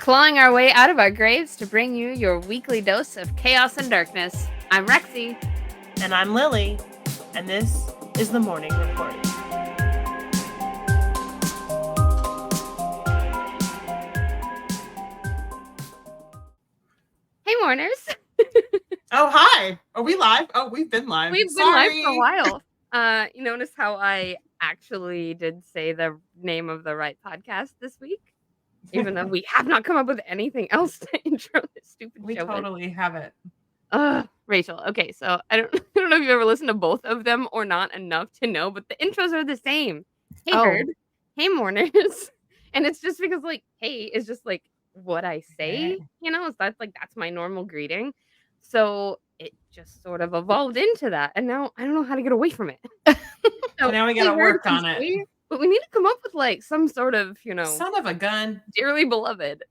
clawing our way out of our graves to bring you your weekly dose of chaos and darkness. I'm Rexy. And I'm Lily, and this is the Morning Report. Hey, Mourners. Oh, hi. Are we live? Oh, we've been live. We've been live for a while. You notice how I actually did say the name of the right podcast this week? Even though we have not come up with anything else to intro this stupid We show totally have it. Rachel. Okay, so I don't know if you've ever listened to both of them or not enough to know, but the intros are the same. Hey, Bird. Hey, Mourners. And it's just because, like, hey is just, like, what I say, so that's my normal greeting. So it just sort of evolved into that, and now I don't know how to get away from it. So now we gotta work on it. But we need to come up with, like, some sort of, son of a gun. Dearly beloved.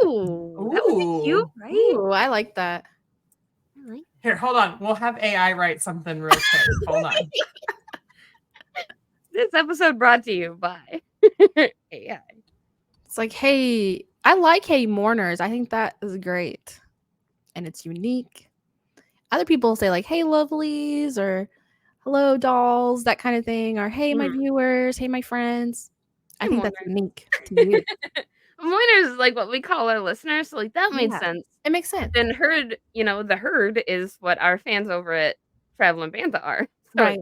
Ooh, that would be cute, right? Ooh, I like that. Here, hold on. We'll have AI write something real quick. Hold on. This episode brought to you by AI. It's like, hey, I like Hey Mourners. I think that is great. And it's unique. Other people say like, hey lovelies, or hello dolls, that kind of thing, or hey my viewers, hey my friends. I think that's unique to you. Mourners is like what we call our listeners, so like that made sense. It makes sense. Then herd, the herd is what our fans over at Travel and Bantha are. So right.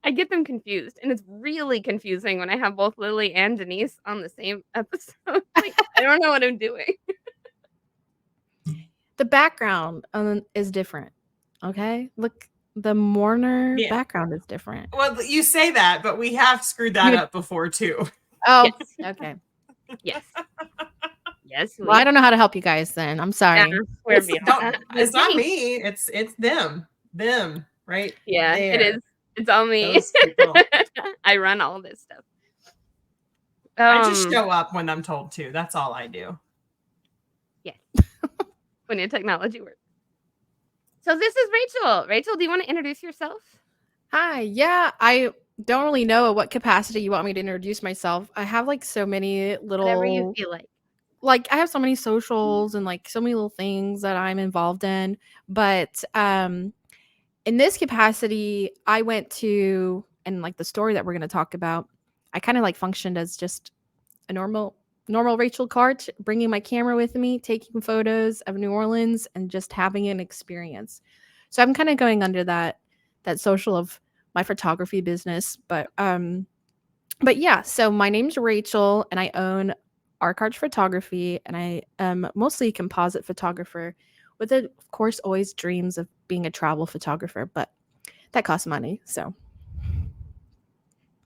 I get them confused, and it's really confusing when I have both Lily and Denise on the same episode. Like, I don't know what I'm doing. The background is different. Okay, look, the mourner background is different. Well, you say that, but we have screwed that up before too. Oh, yes. Okay. Yes. Yes. Well, I don't know how to help you guys then. I'm sorry. It's not me. It's them. Them, right? Yeah, there. It is. It's all me. I run all this stuff. I just show up when I'm told to. That's all I do. Yes. When your technology works. So this is Rachel. Rachel, do you want to introduce yourself? Hi. Yeah, I don't really know at what capacity you want me to introduce myself. I have like so many little, whatever you feel like. Like I have so many socials and like so many little things that I'm involved in. But in this capacity, I went to, and like the story that we're going to talk about, I kind of like functioned as just a normal Rachel Karch, bringing my camera with me, taking photos of New Orleans and just having an experience. So I'm kind of going under that social of my photography business. But yeah, so my name's Rachel and I own Karch Photography, and I am mostly a composite photographer with, of course, always dreams of being a travel photographer, but that costs money. So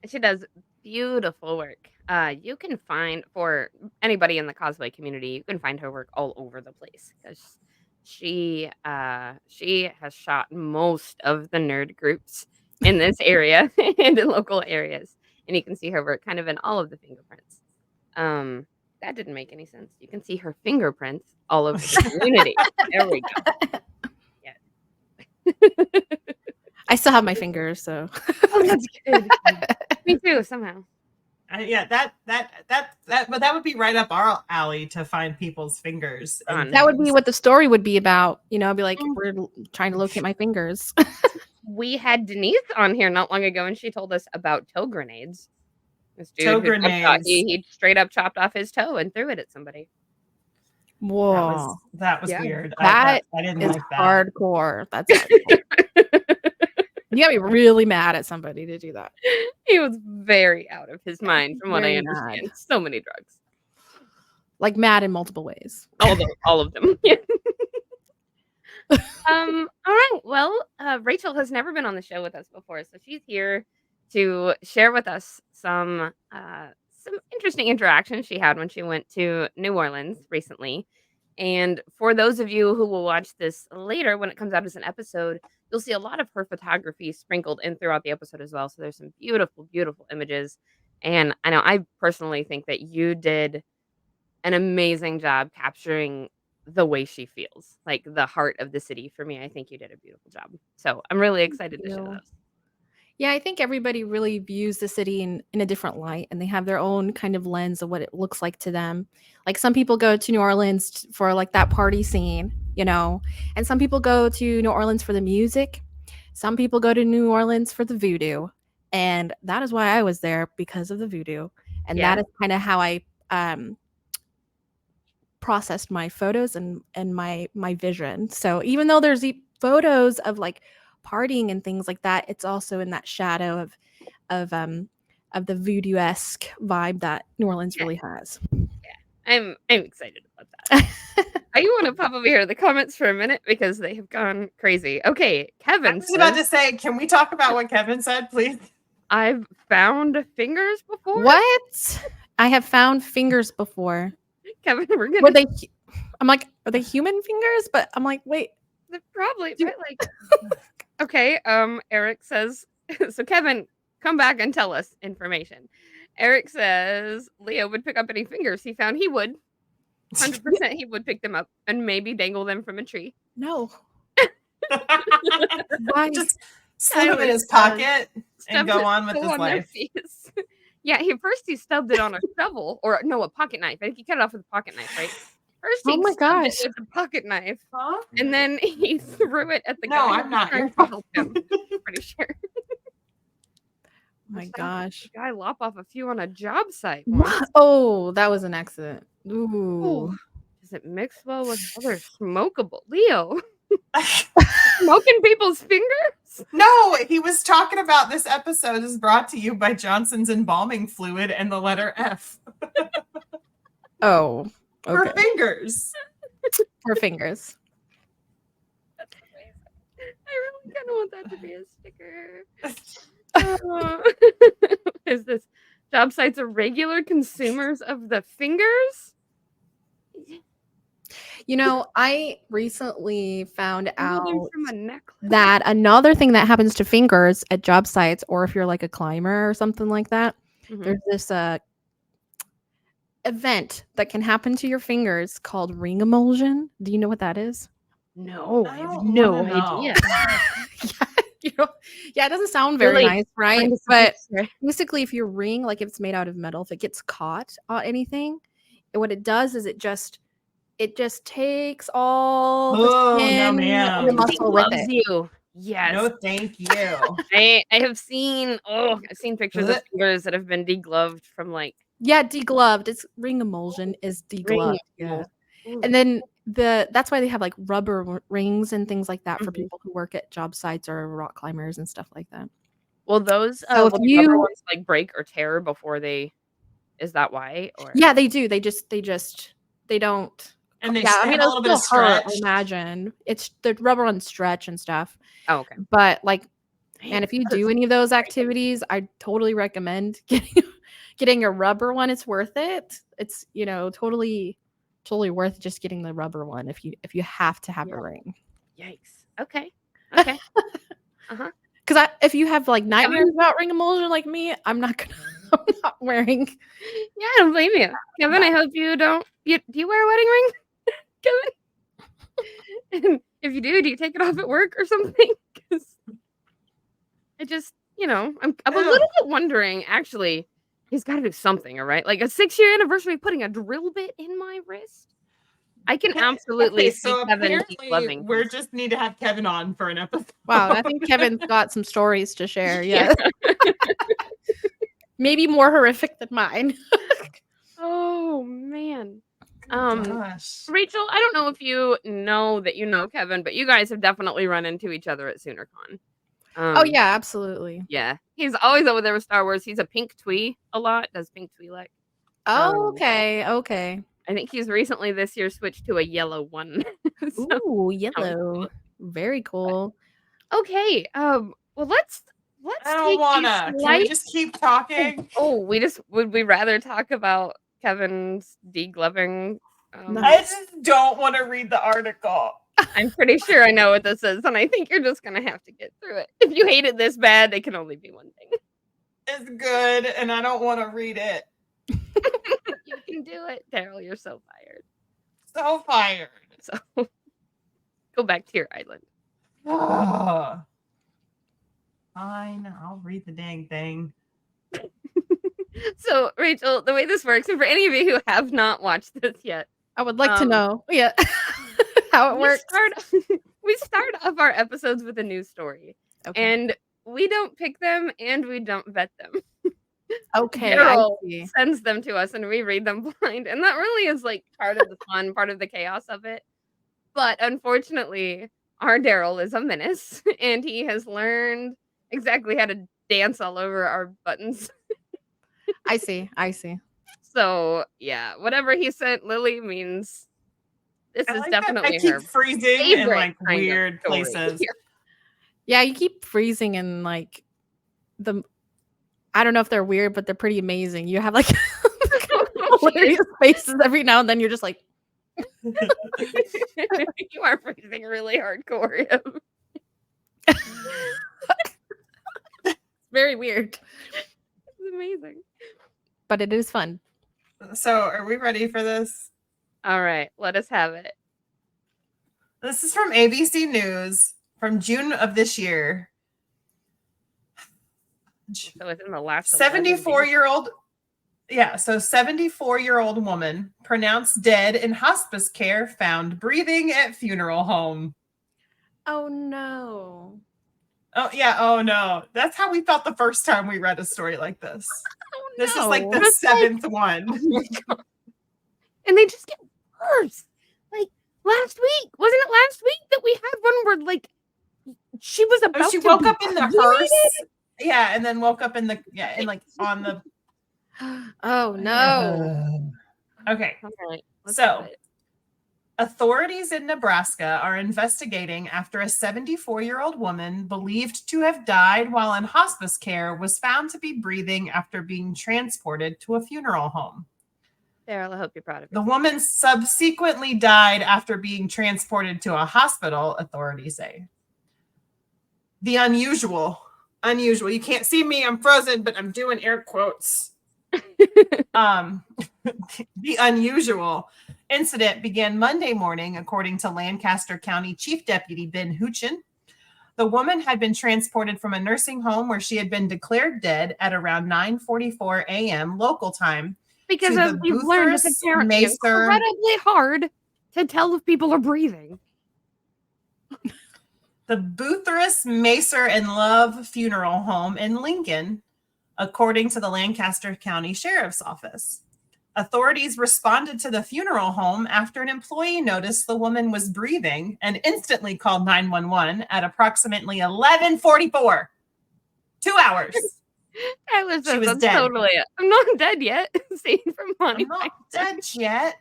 she does beautiful work. You can find, for anybody in the cosplay community, you can find her work all over the place because she has shot most of the nerd groups in this area and in local areas, and you can see her work kind of in all of the fingerprints. That didn't make any sense. You can see her fingerprints all over the community. There we go. Yeah. I still have my fingers, so. Oh, that's good. Me too, somehow. Yeah, but that would be right up our alley to find people's fingers. That would be what the story would be about. I'd be like, we're trying to locate my fingers. We had Denise on here not long ago, and she told us about toe grenades. This dude toe grenades. He straight up chopped off his toe and threw it at somebody. Whoa, that was weird. I didn't is like that. Hardcore. That's hardcore. You gotta be really mad at somebody to do that. He was very out of his mind, from what I understand. Mad. So many drugs. Like mad in multiple ways. All of them. Yeah. All right. Well, Rachel has never been on the show with us before, so she's here to share with us some interesting interactions she had when she went to New Orleans recently. And for those of you who will watch this later, when it comes out as an episode, you'll see a lot of her photography sprinkled in throughout the episode as well. So there's some beautiful, beautiful images. And I personally think that you did an amazing job capturing the way she feels, like the heart of the city. For me, I think you did a beautiful job. So I'm really excited to show those. Yeah, I think everybody really views the city in a different light, and they have their own kind of lens of what it looks like to them. Like some people go to New Orleans for like that party scene, and some people go to New Orleans for the music. Some people go to New Orleans for the voodoo. And that is why I was there, because of the voodoo. And that Yeah. is kind of how I processed my photos and my vision. So even though there's photos of like partying and things like that, it's also in that shadow of of the voodoo-esque vibe that New Orleans Yeah. really has. I'm excited about that. I want to pop over here to the comments for a minute because they have gone crazy. Okay, I Kevin was about to says, say, can we talk about what Kevin said, please? I've found fingers before. What? I have found fingers before. Kevin, we're gonna. Were they? I'm like, are they human fingers? But I'm like, wait. Probably, but like, okay. Eric says, so Kevin, come back and tell us information. Eric says Leo would pick up any fingers he found. He would, 100%. He would pick them up and maybe dangle them from a tree. No. Why? Just slip them in his pocket and go on with his life. Yeah, he stubbed it on a shovel, or no, a pocket knife. I think he cut it off with a pocket knife, right? First he Oh my stubbed it gosh. with a pocket knife, Huh? and then he threw it at the guy No, who I'm was not. trying You're to help him. Pretty sure. My I saw gosh. a guy lop off a few on a job site once. What? Oh, that was an accident. Ooh. Ooh. Does it mix well with other smokable? Leo, smoking people's fingers? No, he was talking about this episode is brought to you by Johnson's embalming fluid and the letter F. Oh. For Okay. fingers. For fingers. That's amazing. I really kind of want that to be a sticker. Is this job sites are regular consumers of the fingers? I recently found out From a necklace. that another thing that happens to fingers at job sites, or if you're like a climber or something like that, there's this event that can happen to your fingers called ring emulsion. Do you know what that is? No, I I have don't no wanna know. idea. Yeah, it doesn't sound very Really nice, right? kind of But sucks. basically, if your ring, like if it's made out of metal, if it gets caught on anything, what it does is it just takes all the Oh, no, skin ma'am. and the muscle with loves it. you. Yes. No, thank you. I have seen pictures of Blech. fingers that have been degloved from like Yeah, degloved. It's ring emulsion is degloved. Yeah. Ooh. And then that's why they have like rubber rings and things like that for Mhm. people who work at job sites or rock climbers and stuff like that. Will those So if will the rubber ones like break or tear before they? Is that why? Or Yeah, they do. They don't. And they Yeah, I have mean, a it'll little bit of still hurt, I stretch. imagine. It's the rubber on stretch and stuff. oh, okay. But like, Man, and if you that do is any of those great. activities, I totally recommend getting a rubber one. It's worth it. It's totally worth just getting the rubber one if you have to have a ring. Yikes. Okay. Okay. Because if you have like nightmares about ring emulsion like me, I'm not wearing. Yeah, I don't blame you, Kevin. I hope you don't. Do you wear a wedding ring, Kevin? And if you do you take it off at work or something? Because I just, I'm a little bit wondering. Actually, he's got to do something, all right? Like a 6-year anniversary of putting a drill bit in my wrist. I can absolutely Okay, see so Kevin apparently loving. we just need to have Kevin on for an episode. Wow, I think Kevin's got some stories to share. Yeah. Maybe more horrific than mine. Oh man. Gosh. Rachel, I don't know if you know that you know Kevin, but you guys have definitely run into each other at SoonerCon. Oh yeah, absolutely. Yeah. He's always over there with Star Wars. He's a pink twee a lot. Does pink twee like? Oh, okay. I think he's recently this year switched to a yellow one. So, Ooh, yellow. Very cool. okay. Well let's I don't take wanna. Can we just keep talking? would we rather talk about Kevin's degloving? I just don't want to read the article. I'm pretty sure I know what this is, and I think you're just gonna have to get through it. If you hate it this bad, it can only be one thing. It's good, and I don't want to read it. You can do it, Daryl. You're so fired. So fired. So go back to your island. Ugh. Fine, I'll read the dang thing. So, Rachel, the way this works, and for any of you who have not watched this yet, I would like to know. Yeah. How it we works. we start off our episodes with a news story, Okay. and we don't pick them and we don't vet them. Okay. I Daryl see. sends them to us and we read them blind, and that really is like part of the fun, part of the chaos of it. But unfortunately, our Daryl is a menace, and he has learned exactly how to dance all over our buttons. I see. I see. So yeah, whatever he sent Lily means this I is like that I definitely keep her freezing in favorite like kind of weird story. places. Yeah, you keep freezing and like the I don't know if they're weird, but they're pretty amazing. You have like hilarious faces every now and then. You're just like, You are freezing really hardcore. very weird, It's amazing. but it is fun. So, are we ready for this? All right, let us have it. This is from ABC News from June of this year. So it's in the last 74-year-old. Yeah, so 74-year-old woman pronounced dead in hospice care, found breathing at funeral home. Oh no. Oh yeah, oh no. That's how we felt the first time we read a story like this. Oh, This is like the That's like- 7th one. Oh my God. And they just get worse. Like last week, wasn't it last week that we had one where like she was about Oh, she to woke be up in the cremated? hearse. Yeah, and then woke up in the and like on the Oh no. Okay. All right. let's So, have it. authorities in Nebraska are investigating after a 74-year-old woman believed to have died while in hospice care was found to be breathing after being transported to a funeral home. Daryl, I hope you're proud of The yourself. woman subsequently died after being transported to a hospital, authorities say. The unusual, you can't see me, I'm frozen, but I'm doing air quotes. The unusual incident began Monday morning, according to Lancaster County Chief Deputy Ben Huchin. The woman had been transported from a nursing home where she had been declared dead at around 9:44 a.m. local time. Because to as the we've learned, it's Boothurst apparently Macer- incredibly hard to tell if people are breathing. The Boothurst Macer and Love Funeral Home in Lincoln, according to the Lancaster County Sheriff's Office. Authorities responded to the funeral home after an employee noticed the woman was breathing and instantly called 911 at approximately 11:44. 2 hours. Tyler says was that's dead. totally it. I'm not dead yet. Scene from Monty I'm not Python. dead yet.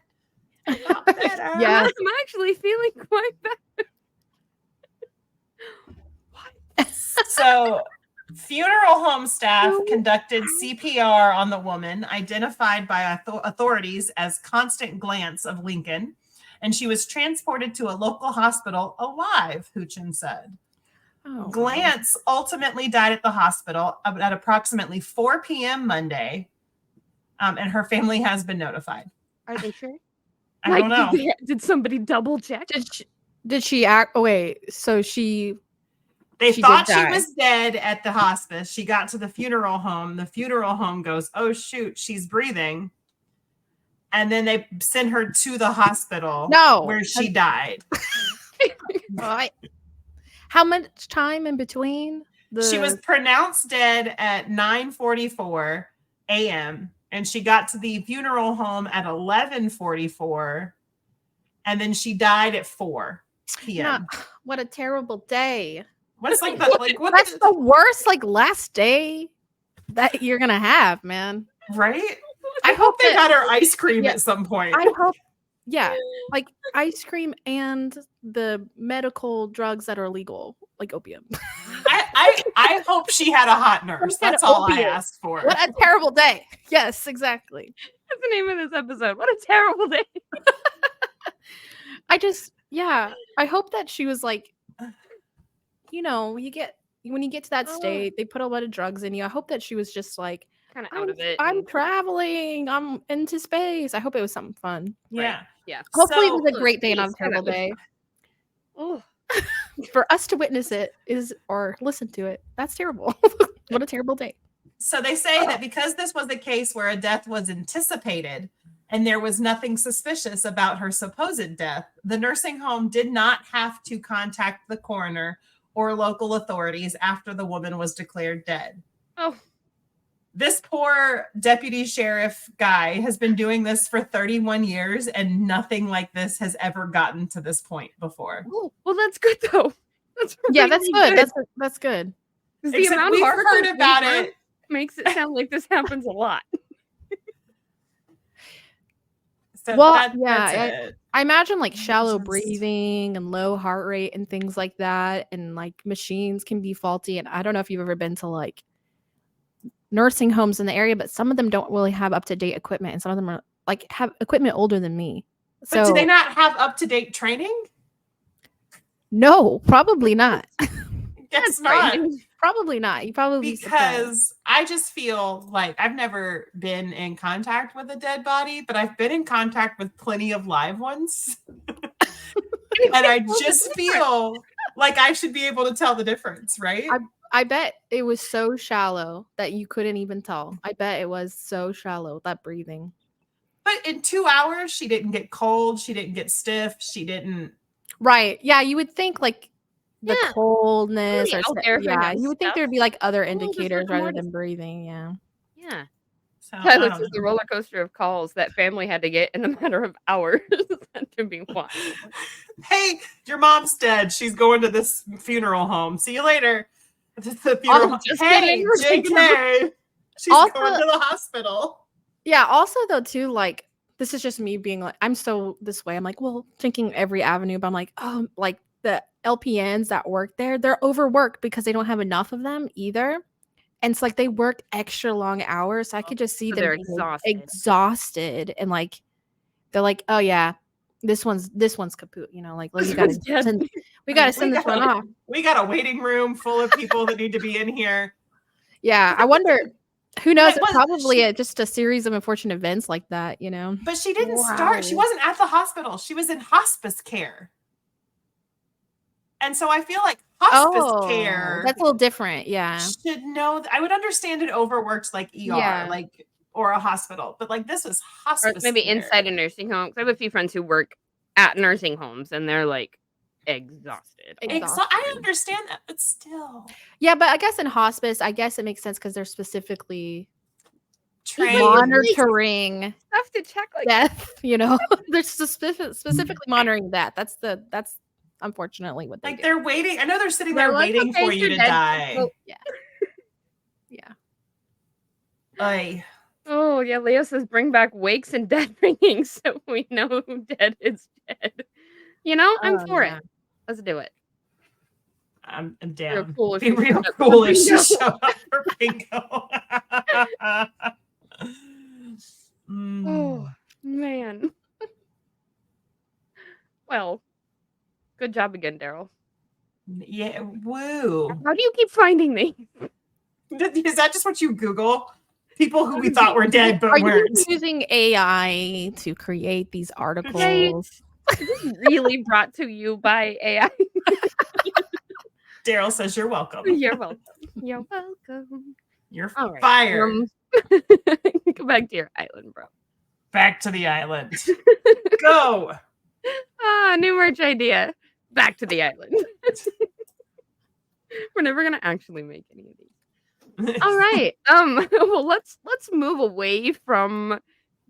I got better. Yeah. I'm actually feeling quite bad. So, funeral home staff conducted CPR on the woman, identified by authorities as Constant Glance of Lincoln, and she was transported to a local hospital alive, Huchin said. Oh, Glance ultimately died at the hospital at approximately 4 p.m. Monday, and her family has been notified. Are they sure? I don't know. Did somebody double check? Did she act? Oh wait, so she They She thought did she die. was dead at the hospice. She got to the funeral home. The funeral home goes, oh, shoot, she's breathing. And then they send her to the hospital where she died. Right. How much time in between? She was pronounced dead at 9:44 a.m. and she got to the funeral home at 11:44, and then she died at 4 p.m. What a terrible day. What's like the like what? That's the worst like last day that you're gonna have, man. Right? I hope they got her ice cream Yeah. at some point. I hope, yeah, like ice cream and the medical drugs that are illegal, like opium. I hope she had a hot nurse. That's all I asked for. What a terrible day. Yes, exactly. That's the name of this episode. What a terrible day. I hope that she was like, you know, when you get to that state, they put a lot of drugs in you. I hope that she was just like, Kind of out of it. I'm traveling. I'm into space. I hope it was something fun. Yeah. Yeah. Hopefully So- it was a great day, not a terrible day. Oh, For us to witness it or listen to it, that's terrible. What a terrible day. So they say that because this was a case where a death was anticipated and there was nothing suspicious about her supposed death, the nursing home did not have to contact the coroner or local authorities after the woman was declared dead. Oh, This poor deputy sheriff guy has been doing this for 31 years and nothing like this has ever gotten to this point before. well, that's good though. That's Yeah, that's really good. That's good. 'Cause the Except amount we've of articles heard we about have it. makes it sound like this happens a lot. So Well, that's yeah, it. I imagine like shallow Just- breathing and low heart rate and things like that, and like machines can be faulty. And I don't know if you've ever been to like nursing homes in the area, but some of them don't really have up to date equipment, and some of them are like have equipment older than me. But So do they not have up-to-date training? no, probably not. Guess That's right. not. Probably not. You probably be surprised. Because I just feel like I've never been in contact with a dead body, but I've been in contact with plenty of live ones. And I just feel like I should be able to tell the difference, right? I bet it was so shallow that you couldn't even tell. I bet it was so shallow, that breathing. But in 2 hours, she didn't get cold. She didn't get stiff. She didn't. Right. Yeah, you would think like the Yeah. coldness Really or out there for yeah, that you would think stuff. there'd be like other Well, just indicators like more rather to- than breathing. Yeah. Yeah. So, I Tyler don't says the know. roller coaster of calls that family had to get in a matter of hours to be wild. Hey, your mom's dead. She's going to this funeral home. See you later. The funeral home. just Hey, kidding. We're taking JK. She's Also- going to the hospital. Yeah, also though too, like this is just me being like I'm so this way. I'm like, well, thinking every avenue, but I'm like, oh, like the LPNs that work there, they're overworked because they don't have enough of them either. And it's like they work extra long hours. So I could just see So them they're being exhausted. and like they're like, oh yeah, this one's kaput, like This we gotta one's dead. send, we We gotta send this one gotta- off. We got a waiting room full of people that need to be in here. Yeah, I wonder. Who knows? But Probably just a series of unfortunate events like that. But she didn't start. She Wow. wasn't at the hospital. She was in hospice care. And so I feel like hospice care That's a little different. Yeah. should know. I would understand it overworked like ER, Yeah. or a hospital, but like this was Or hospice. maybe care. inside a nursing home. 'Cause I have a few friends who work at nursing homes and they're like exhausted. Ex- I exhausted. understand that, but still, Yeah, but I guess in hospice, I guess it makes sense because they're specifically trained. monitoring Stuff to check like death. They're specifically monitoring that. That's unfortunately what they Like do. they're waiting. I know they're sitting They're there like, waiting okay, for you you're to dead. die. Oh. Yeah. Yeah. Ay. Oh yeah, Leo says bring back wakes and dead ringing so we know who dead is dead. I'm Oh, for yeah. it. Let's do it. I'm Real down. cool if Be she real showed up for cool if she bingo. showed up for bingo. Mm. Oh man. Well, good job again, Daryl. Yeah, woo. How do you keep finding these? Is that just what you Google? People who we thought were dead but Are you weren't. using AI to create these articles? This is really brought to you by AI. Daryl says you're welcome. You're welcome. You're welcome. You're All right. fired. Go back to your island, bro. Back to the island. Go. New merch idea. Back to the island. We're never gonna actually make any of these. All right. Well, let's move away from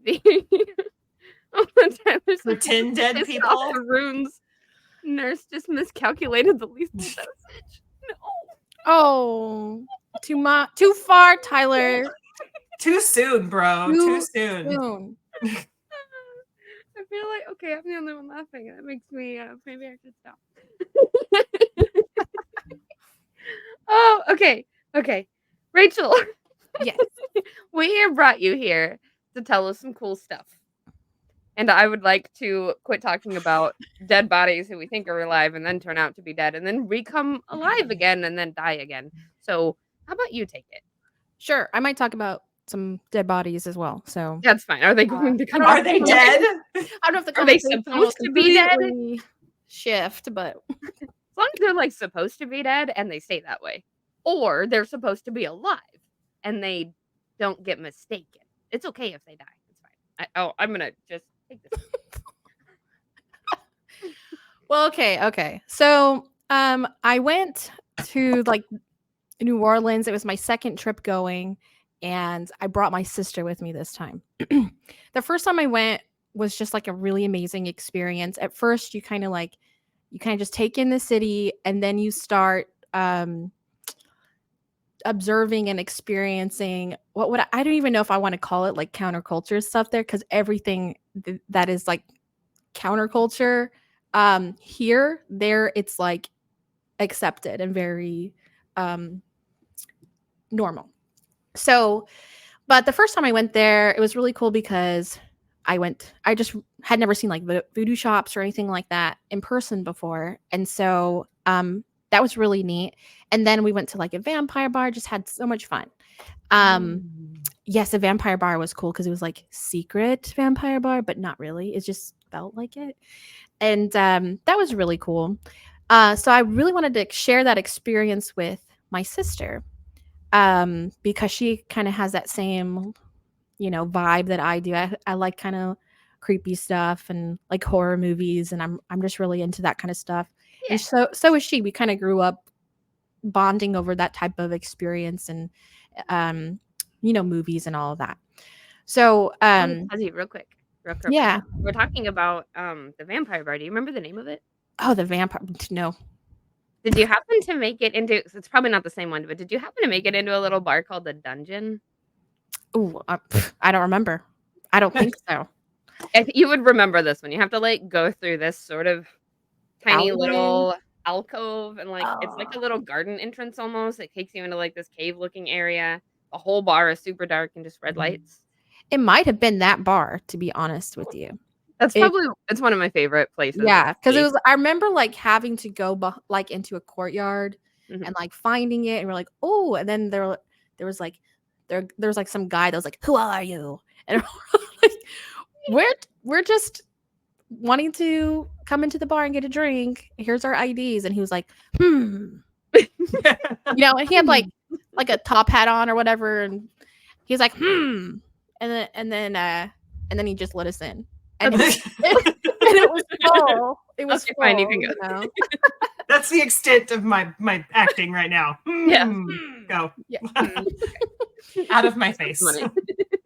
the Pretend dead pissed people. off the runes. Nurse just miscalculated the lethal dosage. No. Oh, too far, Tyler. Too soon, bro. Too soon. Soon. I feel like okay, I'm the only one laughing. That makes me maybe I should stop. Oh, okay. Rachel. Yes. We have brought you here to tell us some cool stuff. And I would like to quit talking about dead bodies who we think are alive and then turn out to be dead and then become alive again and then die again. So how about you take it? Sure. I might talk about some dead bodies as well. So That's fine. Are they going to come Are back they to life? dead? I don't know if the Are they conversation will supposed to be dead? completely shift, but It's long as they're, like, supposed to be dead and they stay that way, or they're supposed to be alive and they don't get mistaken. It's okay if they die. It's fine. I'm gonna just take this. Well, okay. So, I went to like New Orleans. It was my second trip going, and I brought my sister with me this time. The first time I went was just like a really amazing experience. At first, you kind of just take in the city, and then you start observing and experiencing what I don't even know if I want to call it like counterculture stuff there, because everything that is like counterculture there it's like accepted and very normal. So, but the first time I went there, it was really cool because I just had never seen like voodoo shops or anything like that in person before. And so that was really neat. And then we went to like a vampire bar, just had so much fun. Yes, a vampire bar was cool because it was like secret vampire bar, but not really. It just felt like it. And that was really cool. So I really wanted to share that experience with my sister because she kind of has that same, vibe that I do. I like kind of creepy stuff and like horror movies, and I'm just really into that kind of stuff. Yeah. And so is she. We kind of grew up bonding over that type of experience and movies and all of that. So Fuzzy, real quick. yeah. We're talking about the vampire bar. Do you remember the name of it? Oh, the vampire. No. Did you happen to make it into? It's probably not the same one, but did you happen to make it into a little bar called the Dungeon? Oh, I don't remember. I don't think so. You would remember this one. You have to like go through this sort of tiny Alleyway? little alcove, and like it's like a Oh. little garden entrance almost. It takes you into like this cave looking area. The whole bar is super dark and just red lights. It might have been that bar, to be honest with you. It's one of my favorite places. Yeah, because it was. I remember like having to go like into a courtyard and like finding it, and we're like, oh, and then there was like some guy that was like, who are you? And like, we're just wanting to come into the bar and get a drink. Here's our IDs, and he was like, and he had like a top hat on or whatever, and he's like, and then he just let us in, and it was full. It was okay, full, fine, you can go. That's the extent of my acting right now. Yeah. Go. Yeah. Out of my face.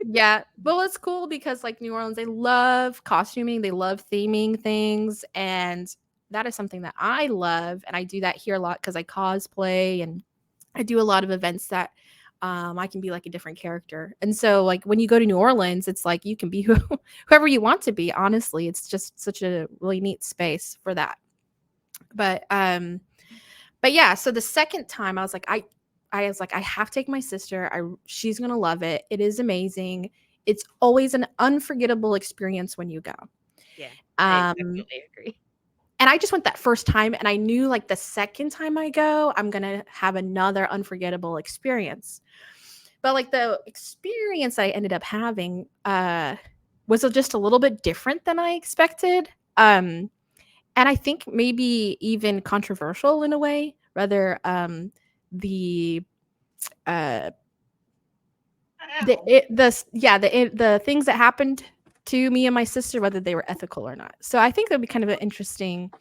Yeah. Well, it's cool because like New Orleans, they love costuming, they love theming things, and that is something that I love, and I do that here a lot because I cosplay and I do a lot of events that I can be like a different character. And so like when you go to New Orleans, it's like you can be whoever you want to be. Honestly, it's just such a really neat space for that. But yeah, so the second time I was like, I have to take my sister. She's gonna love it. It is amazing. It's always an unforgettable experience when you go. Yeah, I definitely agree. And I just went that first time, and I knew like the second time I go, I'm gonna have another unforgettable experience. But like the experience I ended up having was just a little bit different than I expected. And I think maybe even controversial in a way. Rather, the things that happened to me and my sister, whether they were ethical or not. So I think that'd be kind of an interesting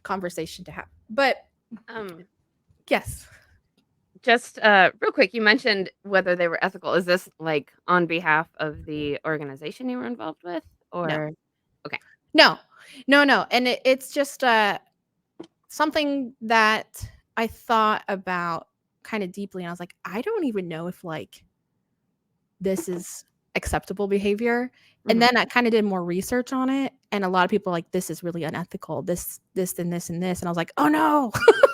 conversation to have. But yes. Just real quick, you mentioned whether they were ethical. Is this like on behalf of the organization you were involved with, or No. Okay? No. And it's just something that I thought about kind of deeply, and I was like, I don't even know if like this is acceptable behavior. And then I kind of did more research on it, and a lot of people are like, this is really unethical, this and this and this, and I was like, oh no.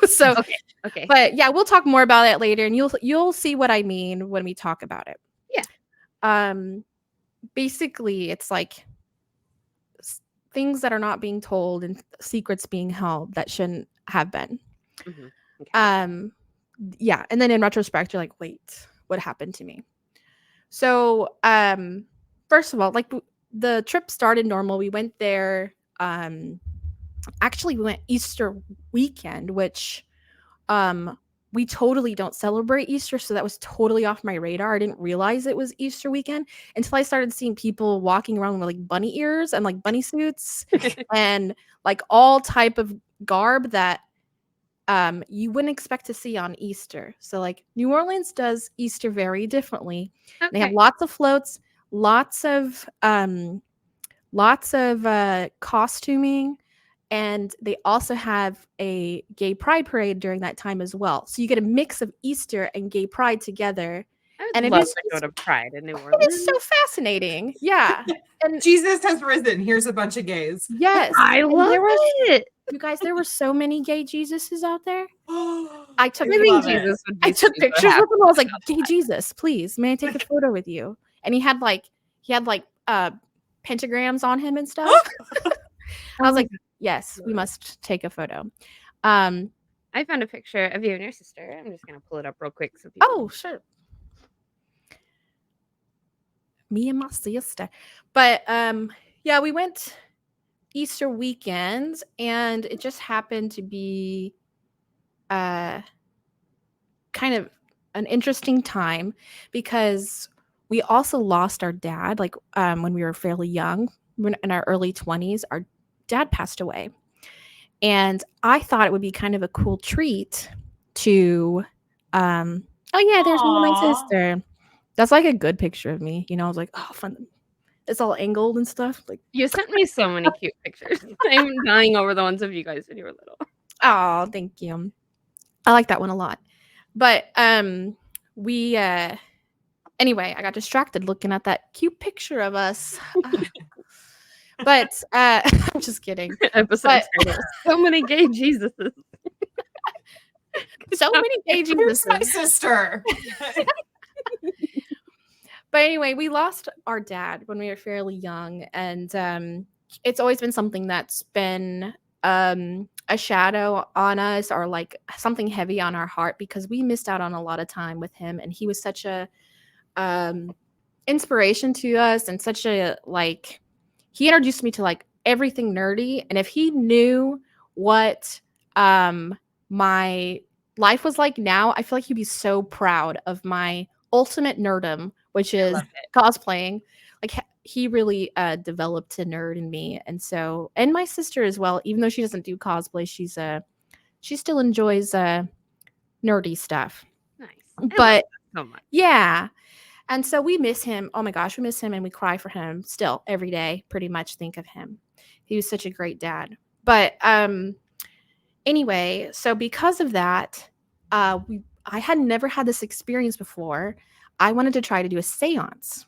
So okay, but yeah, we'll talk more about it later, and you'll see what I mean when we talk about it. Yeah. Basically it's like things that are not being told and secrets being held that shouldn't have been. Okay. Yeah, and then in retrospect you're like, wait, what happened to me? So first of all, like the trip started normal. We went there actually we went Easter weekend, which we totally don't celebrate Easter, so that was totally off my radar. I didn't realize it was Easter weekend until I started seeing people walking around with like bunny ears and like bunny suits and like all type of garb that you wouldn't expect to see on Easter. So like New Orleans does Easter very differently. They have Okay. lots of floats, lots of costuming, and they also have a gay pride parade during that time as well. So you get a mix of Easter and gay pride together. I And would it love is to go to Pride in New it is so Orleans. fascinating. Yeah. And Jesus has risen. Here's a bunch of gays. yes. I And love there was it. you guys, there were so many gay Jesuses out there. I took I think love it. Jesus would I be took super pictures happy with him. I was like, about "Gay that. Jesus, please, may I take a photo with you?" And he had like pentagrams on him and stuff. I was like, "Yes, we must take a photo." I found a picture of you and your sister. I'm just gonna pull it up real quick so people. Oh, sure. Me and my sister. But yeah, we went Easter weekend and it just happened to be kind of an interesting time because we also lost our dad like when we were fairly young, when in our early 20s. Our dad passed away. And I thought it would be kind of a cool treat to oh yeah, there's me and my Aw. sister. That's like a good picture of me. You know, I was like, oh fun. It's all angled and stuff. Like, You sent me so many cute pictures. I'm dying over the ones of you guys when you were little. oh, thank you. I like that one a lot. But we anyway, I got distracted looking at that cute picture of us. But I'm just kidding. Episode But title. So many gay Jesuses. so many gay Here's my Jesuses. sister. But anyway, we lost our dad when we were fairly young, and it's always been something that's been a shadow on us or like something heavy on our heart because we missed out on a lot of time with him, and he was such a inspiration to us and such a like he introduced me to like everything nerdy, and if he knew what my life was like now, I feel like he'd be so proud of my ultimate nerdum, which is love it. cosplaying. Like he really developed a nerd in me, and so and my sister as well. Even though she doesn't do cosplay, she still enjoys nerdy stuff. Nice. I love But that so much. yeah, and so we miss him. Oh my gosh, we miss him, and we cry for him still every day. Pretty much think of him. He was such a great dad. But anyway, so because of that, I had never had this experience before. I wanted to try to do a seance.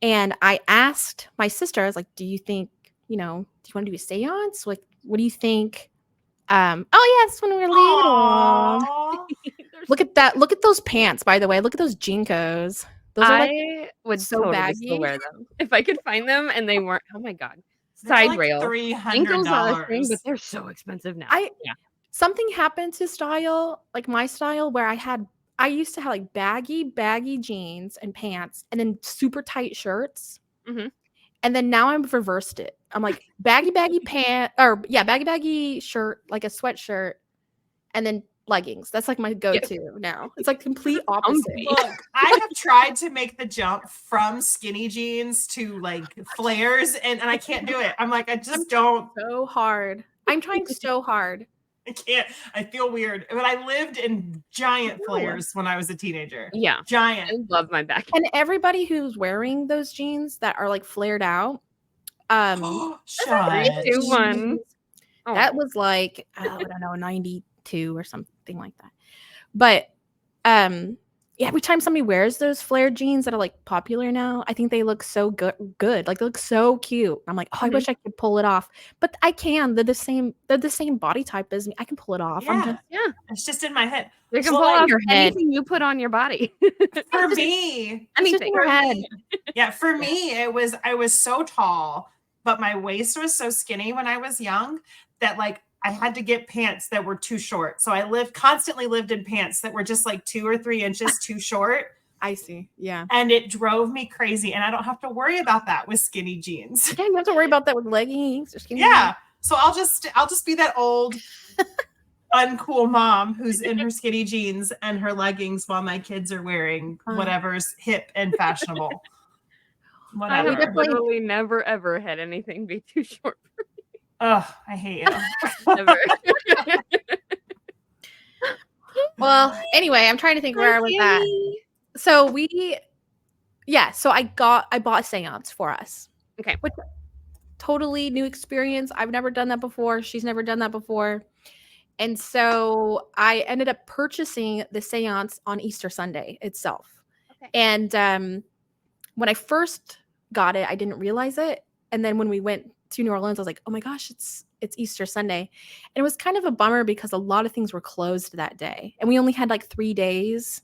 And I asked my sister, I was like, do you think, do you want to do a seance? Like, what do you think? Oh, yes, when we were little. Aw. Look at that. Look at those pants, by the way. Look at those Jinkos. Those are like I would so totally baggy. still wear them if I could find them and they weren't. Oh my god. They're Side like rail. Ankles are a thing, $300. but they're so expensive now. Yeah. Something happened to style, like my style, where I used to have like baggy jeans and pants and then super tight shirts. Mhm. And then now I've reversed it. I'm like baggy baggy shirt, like a sweatshirt, and then leggings. That's like my go-to now. It's like complete opposite. Look, I have tried to make the jump from skinny jeans to like flares, and I can't do it. I'm like, I just don't. So hard. I'm trying so hard. I can't. I feel weird. But I lived in giant flares when I was a teenager. Yeah. I Giant. love my back. And everybody who's wearing those jeans that are like flared out, Shut. do one. Oh. that was like I don't know 92 or something like that. But yeah, every time somebody wears those flared jeans that are like popular now, I think they look so good. Like they look so cute. I'm like, oh, I wish I could pull it off. But I can. They're the same body type as me. I can pull it off. Yeah. Yeah. It's just in my head. You can So, pull like, off your head. anything you put on your body. For me, It's just in Anything. your head. yeah, for me, I was so tall, but my waist was so skinny when I was young that like I had to get pants that were too short. So I constantly lived in pants that were just like 2 or 3 inches too short. I see. Yeah. And it drove me crazy. And I don't have to worry about that with skinny jeans. Yeah, you have to worry about that with leggings or skinny Yeah. So I'll just be that old uncool mom who's in her skinny jeans and her leggings while my kids are wearing whatever's hip and fashionable. I have Whatever. literally never ever had anything be too short for me. Oh, I hate you. Ever. Well, anyway, I'm trying to think where I was at. So so I bought a seance for us. Okay. Which totally new experience. I've never done that before. She's never done that before. And so I ended up purchasing the seance on Easter Sunday itself. Okay. And when I first got it, I didn't realize it. And then when we went to New Orleans, I was like, oh my gosh, it's Easter Sunday. And it was kind of a bummer because a lot of things were closed that day. And we only had like 3 days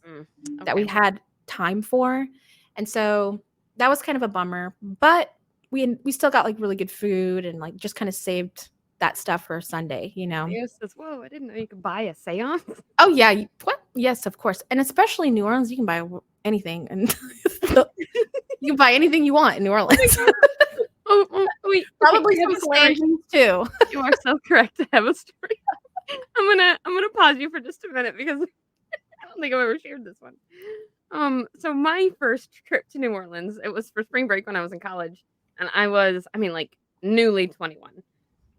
that we had time for. And so that was kind of a bummer. But we still got like really good food and like just kind of saved that stuff for Sunday, you know? Yes, whoa, I didn't know you could buy a seance. Oh, yeah. What? Yes, of course. And especially New Orleans, you can buy anything. And you can buy anything you want in New Orleans. Wait, Probably some phalanges too. You are so correct. I have a story. I'm gonna pause you for just a minute because I don't think I've ever shared this one. So my first trip to New Orleans, it was for spring break when I was in college, and I was, like newly 21,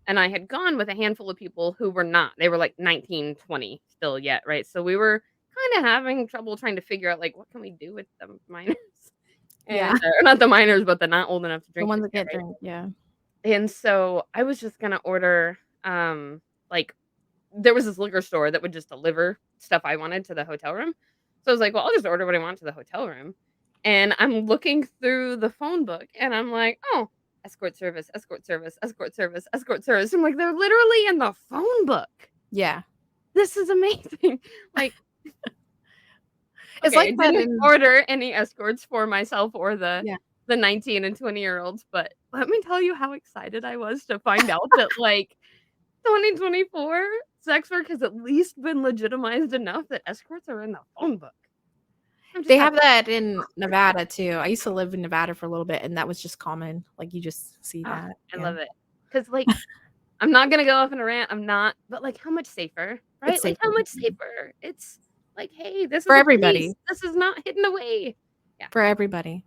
and I had gone with a handful of people who were not. They were like 19, 20 still yet, right? So we were kind of having trouble trying to figure out like what can we do with the minors. Yeah. And, not the minors, but the not old enough to drink. The ones that yet, get drink, yeah. And so I was just gonna order, like, there was this liquor store that would just deliver stuff I wanted to the hotel room. So I was like, well, I'll just order what I want to the hotel room. And I'm looking through the phone book and I'm like, oh, escort service, escort service, escort service, escort service. I'm like, they're literally in the phone book. Yeah. This is amazing. Like, it's okay, like I didn't order any escorts for myself or the 19 and 20-year-olds, but let me tell you how excited I was to find out that like 2024 sex work has at least been legitimized enough that escorts are in the phone book. They have that in Nevada too. I used to live in Nevada for a little bit, and that was just common. Like you just see that. I love it because like I'm not gonna go off in a rant. I'm not, but like how much safer, right? It's like safer. how much safer. It's like, hey, this for is everybody. This is not hidden away. Yeah, for everybody.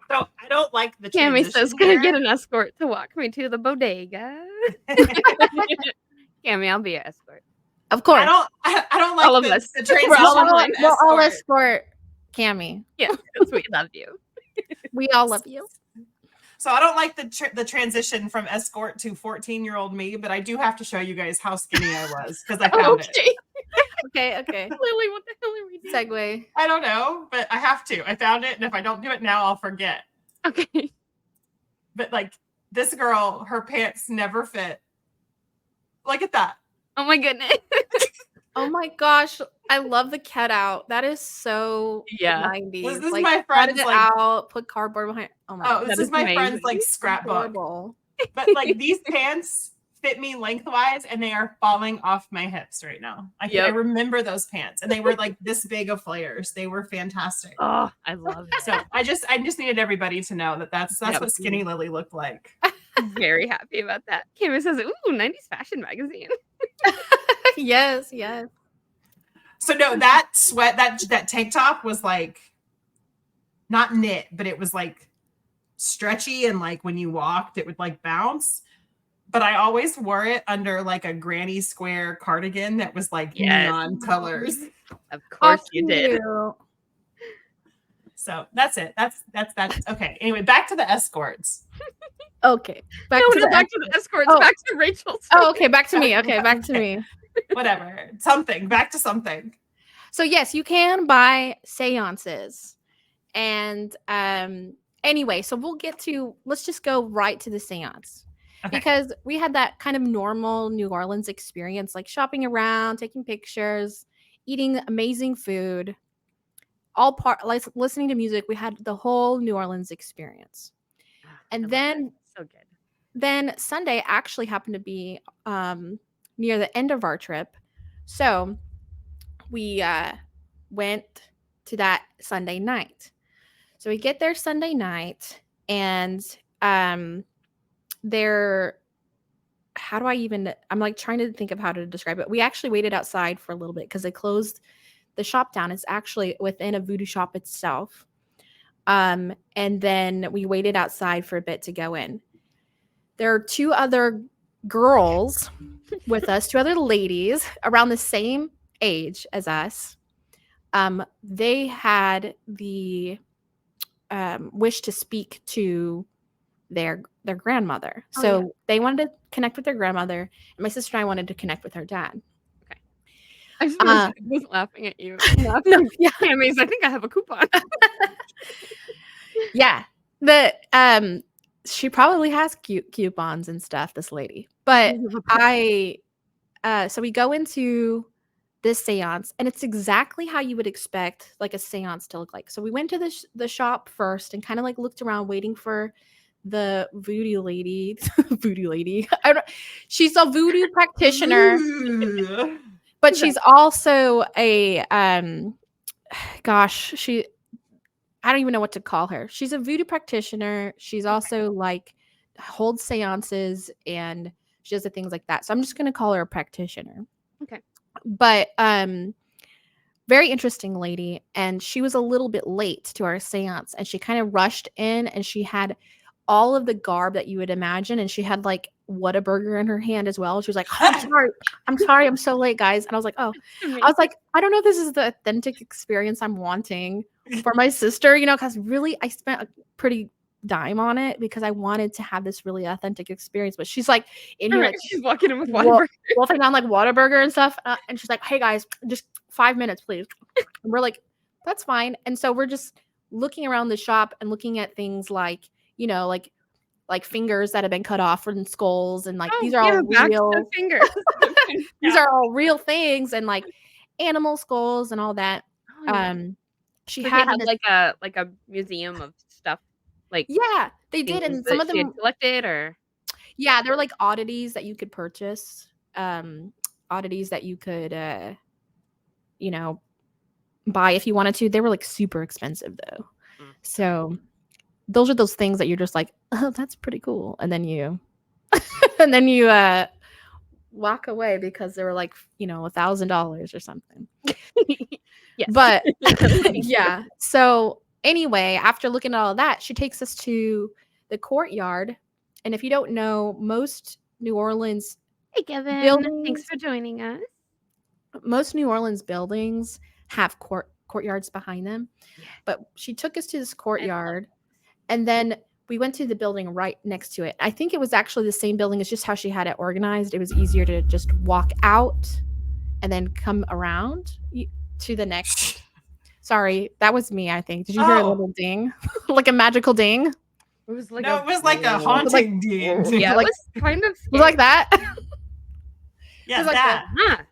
So I don't like the Cammy says, "Can I get an escort to walk me to the bodega?" Cammy, I'll be an escort. Of course. I don't like all of us. The transition. We'll all escort Cammy. Yeah, because we love you. We all love you. So I don't like the transition from escort to 14-year-old me, but I do have to show you guys how skinny I was because I found it. Okay. Lily, what the hell are we doing? Segue. I don't know, but I have to. I found it, and if I don't do it now, I'll forget. Okay. But like this girl, her pants never fit. Look at that. Oh my goodness. Oh my gosh. I love the cutout. That is so 90s. Was this like, my friend's cut it like out, put cardboard behind? Oh my god. This is my friend's like scrapbook. But like these pants fit me lengthwise and they are falling off my hips right now. I remember those pants and they were like this big of flares. They were fantastic. Oh, I love it. So I just needed everybody to know that's what Skinny Lily looked like. Very happy about that. Kimmy says, ooh, 90s fashion magazine. Yes. So no, that sweat, that tank top was like not knit, but it was like stretchy and like when you walked, it would like bounce. But I always wore it under like a granny square cardigan that was like neon colors. Of course you did. So that's it. That's okay. Anyway, back to the escorts. Okay. Back to the escorts. Oh. Back to Rachel's. Oh, okay. Back to me. Okay, back to me. Whatever. Back to something. So yes, you can buy seances. And anyway, so let's just go right to the seance. Okay. Because we had that kind of normal New Orleans experience, like shopping around, taking pictures, eating amazing food, like listening to music. We had the whole New Orleans experience. And then so good. Then Sunday actually happened to be near the end of our trip. So we went to that Sunday night. So we get there Sunday night and how do I even, I'm like trying to think of how to describe it. We actually waited outside for a little bit because they closed the shop down. It's actually within a voodoo shop itself. And then we waited outside for a bit to go in. There are two other girls with us, two other ladies around the same age as us. They had the wish to speak to their grandmother. Oh, So yeah. they wanted to connect with their grandmother, and my sister and I wanted to connect with her dad. I just was laughing at you. No, yeah. Tammy's, I think I have a coupon. Yeah. She probably has coupons and stuff, this lady. But so we go into this seance, and it's exactly how you would expect like a seance to look like. So we went to the shop first and kind of like looked around waiting for the voodoo lady. Voodoo lady. She's a voodoo practitioner, but she's also a gosh, I don't even know what to call her. She's a voodoo practitioner. She's also like holds seances and she does the things like that. So I'm just going to call her a practitioner. Okay. But very interesting lady, and she was a little bit late to our seance, and she kind of rushed in, and she had all of the garb that you would imagine, and she had like Whataburger in her hand as well. She was like, oh, I'm sorry, I'm so late, guys. And I was like, oh, I was like, I don't know if this is the authentic experience I'm wanting for my sister, you know, because really I spent a pretty dime on it because I wanted to have this really authentic experience. But she's like in here, like, she's walking in with Whataburger, wolfing down like Whataburger and stuff, and she's like, hey guys, just 5 minutes, please. And we're like, that's fine. And so we're just looking around the shop and looking at things like, you know, like fingers that have been cut off from skulls, and like these are all real fingers. these are all real things, and like animal skulls and all that. Oh, yeah. She So had like a museum of stuff, like yeah, they did, and some of them she had collected, or yeah, there were like oddities that you could purchase, oddities that you could you know, buy if you wanted to. They were like super expensive though. So those are those things that you're just like, oh, that's pretty cool, and then you and then you walk away because they were like, you know, $1,000 or something. yes. But yeah. So anyway, after looking at all of that, she takes us to the courtyard. And if you don't know, most New Orleans Hey, Kevin. buildings, Thanks for joining us. Most New Orleans buildings have courtyards behind them. Yeah. But she took us to this courtyard, and then we went to the building right next to it. I think it was actually the same building. It's just how she had it organized. It was easier to just walk out and then come around to the next. Sorry, that was me, I think. Did you hear a little ding? Like a magical ding? It was like it was like a haunting ding. Yeah, like, it was kind of scary. Like that. Yeah, like that.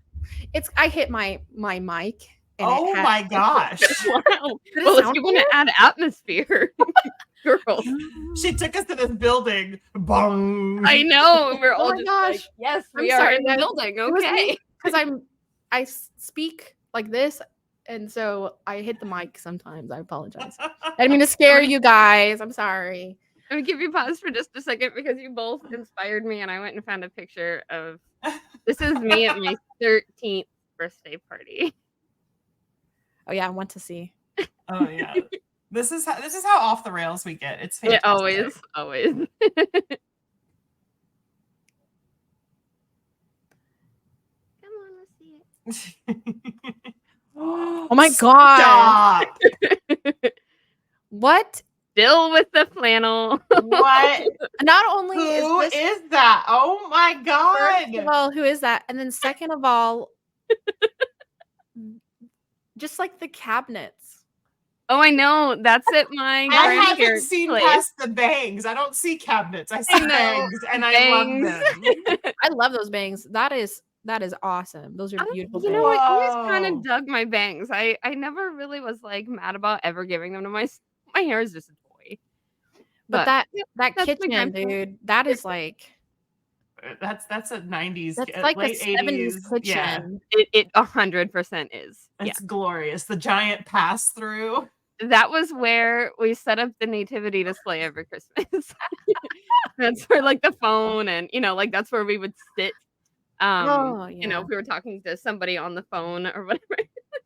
I hit my mic. Oh my gosh! Wow. Well, if you want to add atmosphere, girl. She took us to this building. Bong. I know. We're all just gosh. like, yes, I'm we are in the building. Okay. Because I speak like this, and so I hit the mic sometimes. I apologize. I didn't mean to scare you guys. I'm sorry. I'm gonna give you pause for just a second because you both inspired me, and I went and found a picture of this is me at my 13th birthday party. Oh yeah, I want to see. Oh yeah. This is how off the rails we get. It's fantastic. Always. Come on, let's see it. Oh my god. What? Still with the flannel. What? Not only who is that? Oh my god. First of all, who is that? And then second of all, just like the cabinets. Oh, I know. That's at my I haven't seen place. past the bangs. I don't see cabinets. I see bangs, and I love them. I love those bangs. That is awesome. Those are beautiful. You know, I always kind of dug my bangs. I never really was like mad about ever giving them to my hair is just a toy. But that kitchen, dude, that is like that's a 90s. That's like late a 70s 80s kitchen. Yeah. It 100% is. It's glorious. The giant pass through. That was where we set up the nativity display every Christmas. That's where, like, the phone and, like, that's where we would sit, Oh, if yeah. we were talking to somebody on the phone or whatever,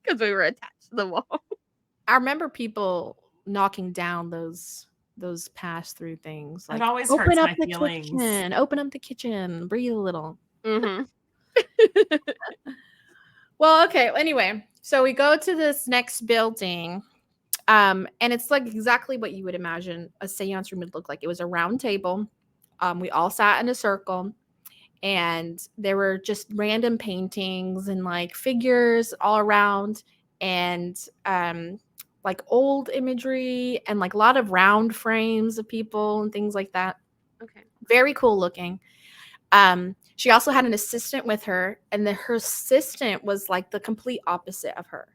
because we were attached to the wall. I remember people knocking down those pass-through things, It like, always "Open hurts up my the feelings. kitchen, open up the kitchen, breathe a little." Mhm. Well, okay, anyway, so we go to this next building, and it's, like, exactly what you would imagine a seance room would look like. It was a round table, we all sat in a circle, and there were just random paintings and, like, figures all around, and, like, old imagery and, like, a lot of round frames of people and things like that. Okay. Very cool looking. She also had an assistant with her, and her assistant was, like, the complete opposite of her.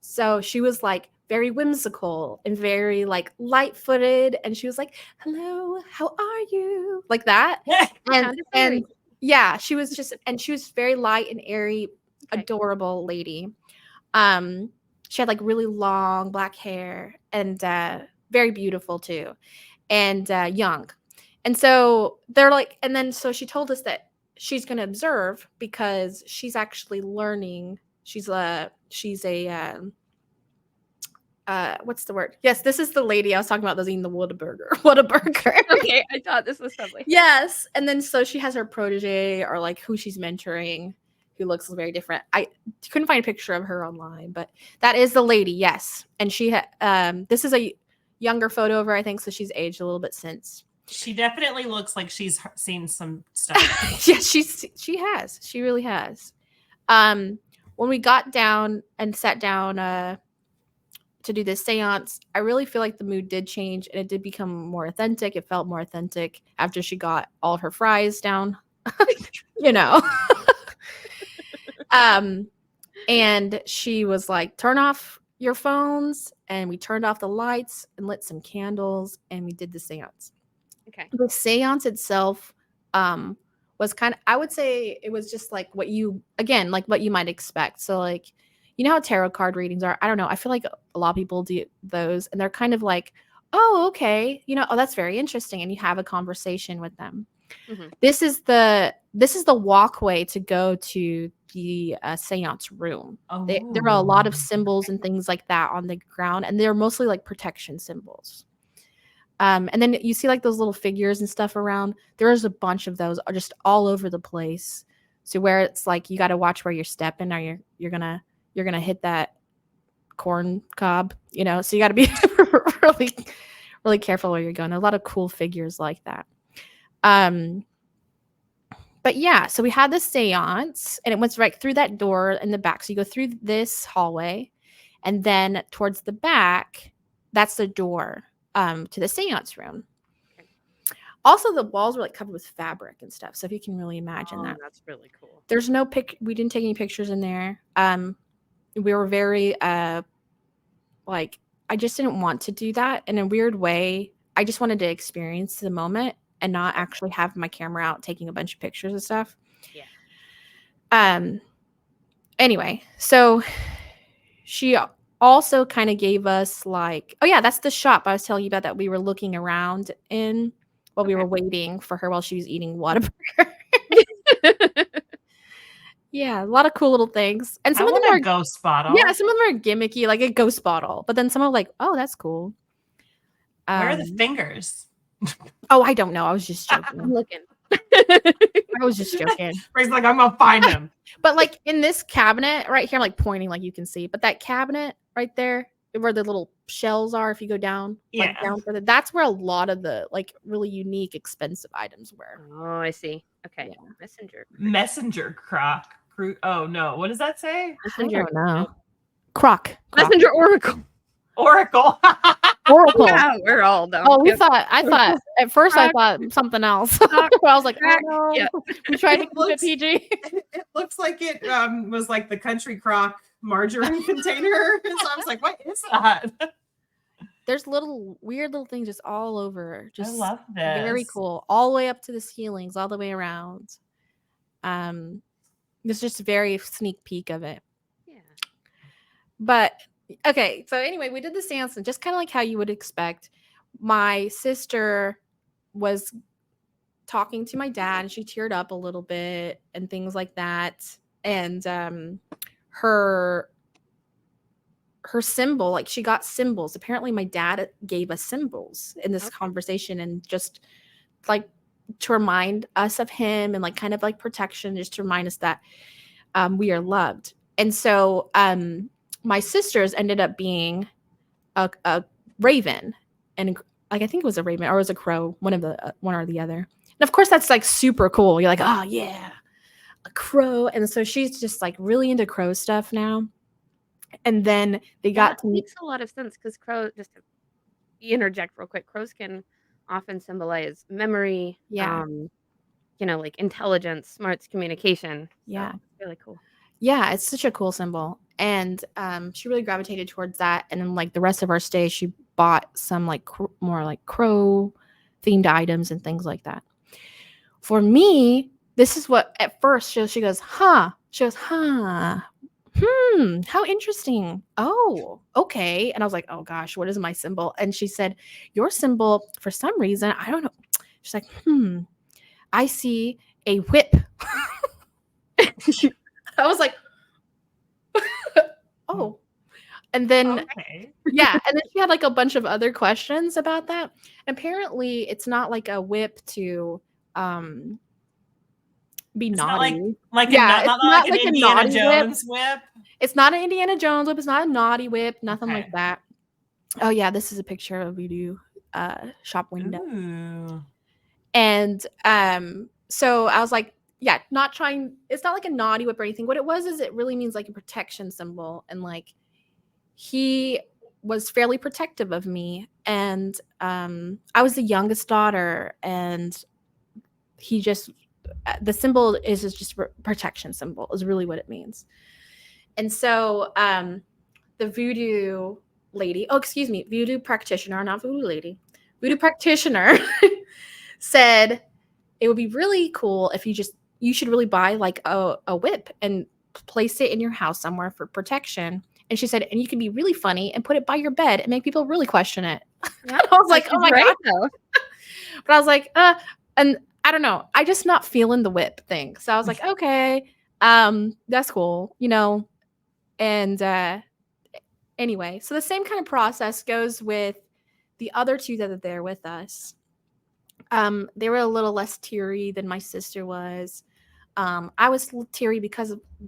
So she was, like, very whimsical and very, like, light-footed, and she was like, "Hello, how are you?" Like that. And Sounded and fairy. yeah, she was very light and airy, Okay. adorable lady. Um, she had, like, really long black hair and, very beautiful too, and, young. And so they're like and then so she told us that she's gonna observe because she's actually learning. What's the word? Yes, this is the lady I was talking about that's eating the Whataburger. Whataburger. Okay, I thought this was Subway. Yes, and then so she has her protege or, like, who she's mentoring who looks very different. I couldn't find a picture of her online, but that is the lady, yes, and this is a younger photo of her, I think, so she's aged a little bit since. She definitely looks like she's seen some stuff. Yeah, she has. She really has. When we got down and sat down to do this seance, I really feel like the mood did change and it did become more authentic. It felt more authentic after she got all of her fries down. you know. And she was like, "Turn off your phones," and we turned off the lights and lit some candles and we did the seance. Okay. The seance itself was kind of, I would say it was just like what you might expect. So, like, you know how tarot card readings are? I don't know. I feel like a lot of people do those and they're kind of like, "Oh, okay. Oh, that's very interesting." And you have a conversation with them. Mhm. This is the walkway to go to the seance room. There are a lot of symbols and things like that on the ground, and they're mostly like protection symbols. And then you see like those little figures and stuff around. There's a bunch of those are just all over the place. So where it's like you got to watch where you're stepping, or you're gonna hit that corn cob. So you got to be really really careful where you're going. A lot of cool figures like that. But yeah, so we had the seance and it went right through that door in the back. So you go through this hallway and then towards the back, that's the door to the seance room. Okay. Also, the walls were like covered with fabric and stuff. So if you can really imagine that. That's really cool. There's no we didn't take any pictures in there. We were very like, I just didn't want to do that in a weird way. I just wanted to experience the moment and not actually have my camera out taking a bunch of pictures and stuff. Yeah. Anyway, so she also kind of gave us like, oh yeah, that's the shop I was telling you about that we were looking around in while we were waiting for her while she was eating Whataburger. Yeah, a lot of cool little things. And some of them are ghost bottle. Yeah, some of them are gimmicky, like a ghost bottle. But then some are like, oh, that's cool. Where are the fingers? Oh, I don't know. I was just joking. I'm looking. I was just joking. Ray's like, I'm gonna find him. But like in this cabinet right here, I'm like pointing like you can see. But that cabinet right there, where the little shells are, if you go down, like down further, that's where a lot of the like really unique, expensive items were. Oh, I see. Okay. Yeah. Messenger croc. Oh no, what does that say? Messenger. I don't know. Croc. Messenger Oracle. Oracle. Oracle. Yeah, we're all dumb. Oh, I thought at first I thought something else. I was like, oh no. Yeah. We tried to keep it PG. It looks like it was like the country crock margarine container. So I was like, what is that? There's weird little things just all over. Just I love this. Very cool. All the way up to the ceilings, all the way around. It's just a very sneak peek of it. Yeah. But okay, so anyway, we did the seance and just kind of like how you would expect. My sister was talking to my dad, and she teared up a little bit and things like that. And her symbol, like she got symbols. Apparently my dad gave us symbols in this conversation, and just like to remind us of him, and like kind of like protection, just to remind us that we are loved. And so my sisters ended up being a raven, and like I think it was a raven or it was a crow, one or the other. And of course that's like super cool. You're like, oh yeah, a crow. And so she's just like really into crow stuff now. And then they got to makes a lot of sense, because crow, just to interject real quick, crows can often symbolize memory, like intelligence, smarts, communication. So it's really cool. Yeah, it's such a cool symbol. And she really gravitated towards that. And then like the rest of our stay, she bought some like more like crow themed items and things like that. For me, this is what at first she goes, huh? She goes, huh? How interesting. Oh, okay. And I was like, oh gosh, what is my symbol? And she said, your symbol, for some reason, I don't know. She's like, I see a whip. I was like, oh. And then, yeah. And then she had like a bunch of other questions about that. Apparently, it's not like a whip to be it's naughty. Not like an Indiana Jones whip. It's not an Indiana Jones whip. It's not a naughty whip. Nothing like that. Oh, yeah. This is a picture of a voodoo shop window. Ooh. And so I was like, yeah, it's not like a naughty whip or anything. What it was is it really means like a protection symbol. And like he was fairly protective of me. And I was the youngest daughter, and the symbol is just protection symbol is really what it means. And so the voodoo lady, voodoo practitioner, not voodoo lady, voodoo practitioner said it would be really cool if you should really buy like a whip and place it in your house somewhere for protection. And she said, and you can be really funny and put it by your bed and make people really question it. Yeah, I was like, oh my God. But I was like, and I don't know. I just not feeling the whip thing. So I was like, okay, that's cool, And anyway, so the same kind of process goes with the other two that are there with us. They were a little less teary than my sister was. I was teary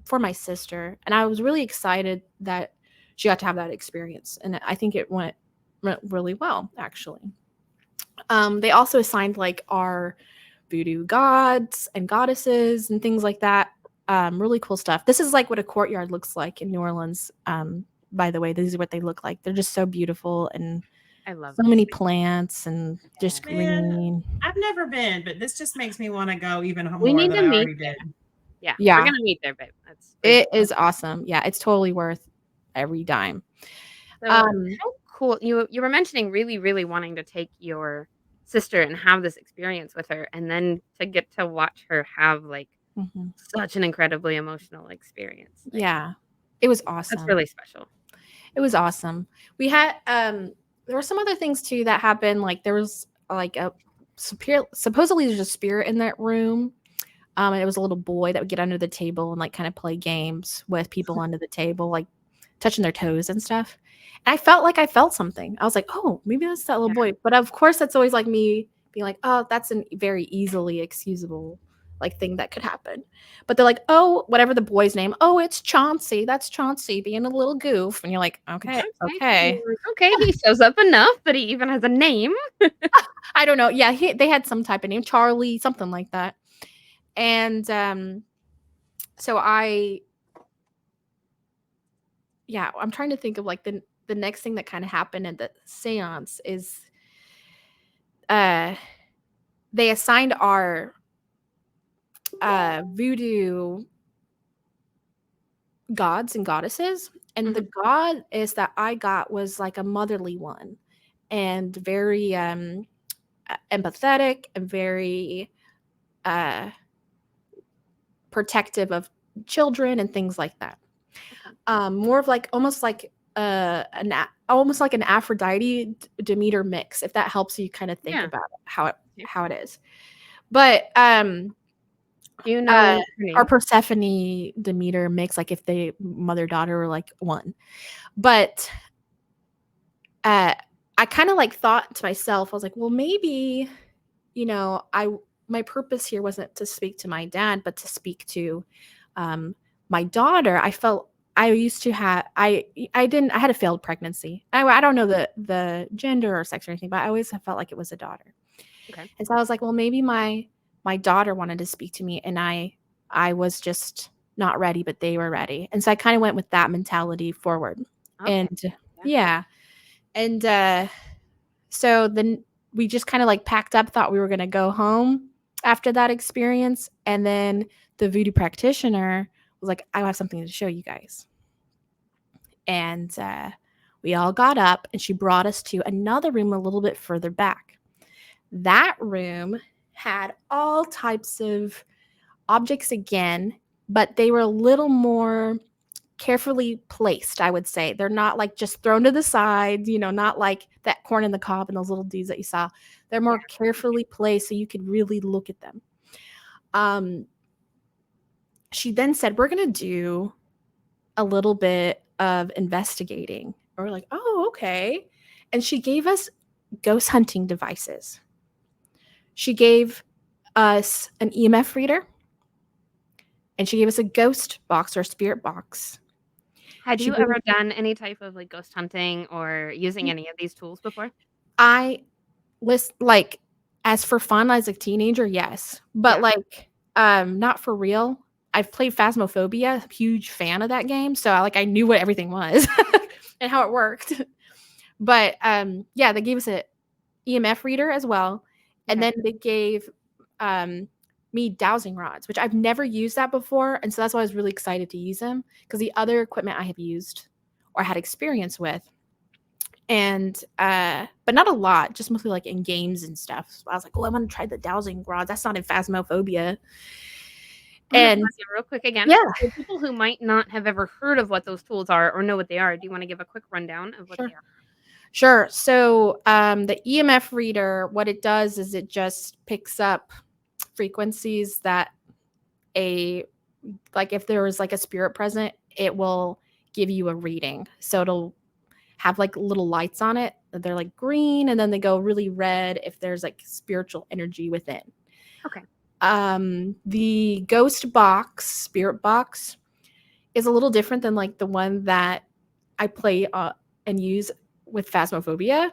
for my sister, and I was really excited that she got to have that experience. And I think it went really well, actually. They also assigned like our voodoo gods and goddesses and things like that. Really cool stuff. This is like what a courtyard looks like in New Orleans. By the way, these are what they look like. They're just so beautiful, and I love so many plants and just green. I've never been, but this just makes me want to go even more. We need than to I meet. already did. Yeah, we're gonna meet there, babe. It is awesome. Yeah, it's totally worth every dime. So how cool! You were mentioning really, really wanting to take your sister and have this experience with her, and then to get to watch her have like such an incredibly emotional experience. Like, yeah, it was awesome. That's really special. It was awesome. We had there were some other things too that happened. Like there was like supposedly there's a spirit in that room. And it was a little boy that would get under the table and like kind of play games with people under the table, like touching their toes and stuff. And I felt something. I was like, oh, maybe that's that little boy. But of course, that's always like me being like, oh, that's a very easily excusable like thing that could happen. But they're like, oh, whatever the boy's name. Oh, it's Chauncey. That's Chauncey being a little goof. And you're like, okay. Okay, he shows up enough that he even has a name. I don't know. Yeah, they had some type of name, Charlie, something like that. And so I'm trying to think of like the next thing that kind of happened at the seance is they assigned our voodoo gods and goddesses, and the goddess that I got was like a motherly one, and very empathetic and very protective of children and things like that. More of like almost like an Aphrodite Demeter mix, if that helps you kind of think about how it is. But Do you know her name? our Persephone Demeter mix, like if they mother daughter were like one. But I kind of like thought to myself, I was like, well, maybe, you know, my purpose here wasn't to speak to my dad, but to speak to my daughter. I felt I used to have I had a failed pregnancy. I don't know the gender or sex or anything, but I always felt like it was a daughter. Okay. And so I was like, well, maybe my daughter wanted to speak to me, and I was just not ready, but they were ready. And so I kind of went with that mentality forward. Okay. And yeah. And so then we just kind of like packed up, thought we were going to go home after that experience. And then the voodoo practitioner was like, I have something to show you guys. And we all got up, and she brought us to another room a little bit further back. That room had all types of objects again, but they were a little more carefully placed, I would say. They're not like just thrown to the side, you know, not like that corn in the cob and those little dudes that you saw. They're more carefully placed so you could really look at them. She then said, we're going to do a little bit of investigating. And we're like, oh, okay. And she gave us ghost hunting devices. She gave us an EMF reader, and she gave us a ghost box or a spirit box. Had you ever done any type of like ghost hunting or using any of these tools before? Like as for fun as a teenager, yes, but like not for real. I've played Phasmophobia, huge fan of that game, so I knew what everything was and how it worked. But yeah, they gave us an EMF reader as well, and then they gave me dowsing rods, which I've never used that before, and so that's why I was really excited to use them, because the other equipment I have used or had experience with, and but not a lot, just mostly like in games and stuff. So I was like, oh, I want to try the dowsing rods. That's not in Phasmophobia. And real quick again, yeah, for people who might not have ever heard of what those tools are or know what they are, do you want to give a quick rundown of what they are? Sure. So the EMF reader, what it does is it just picks up frequencies that if there was like a spirit present, it will give you a reading. So it'll have like little lights on it. They're like green, and then they go really red if there's like spiritual energy within. Okay. The ghost box, spirit box, is a little different than like the one that I play and use with Phasmophobia.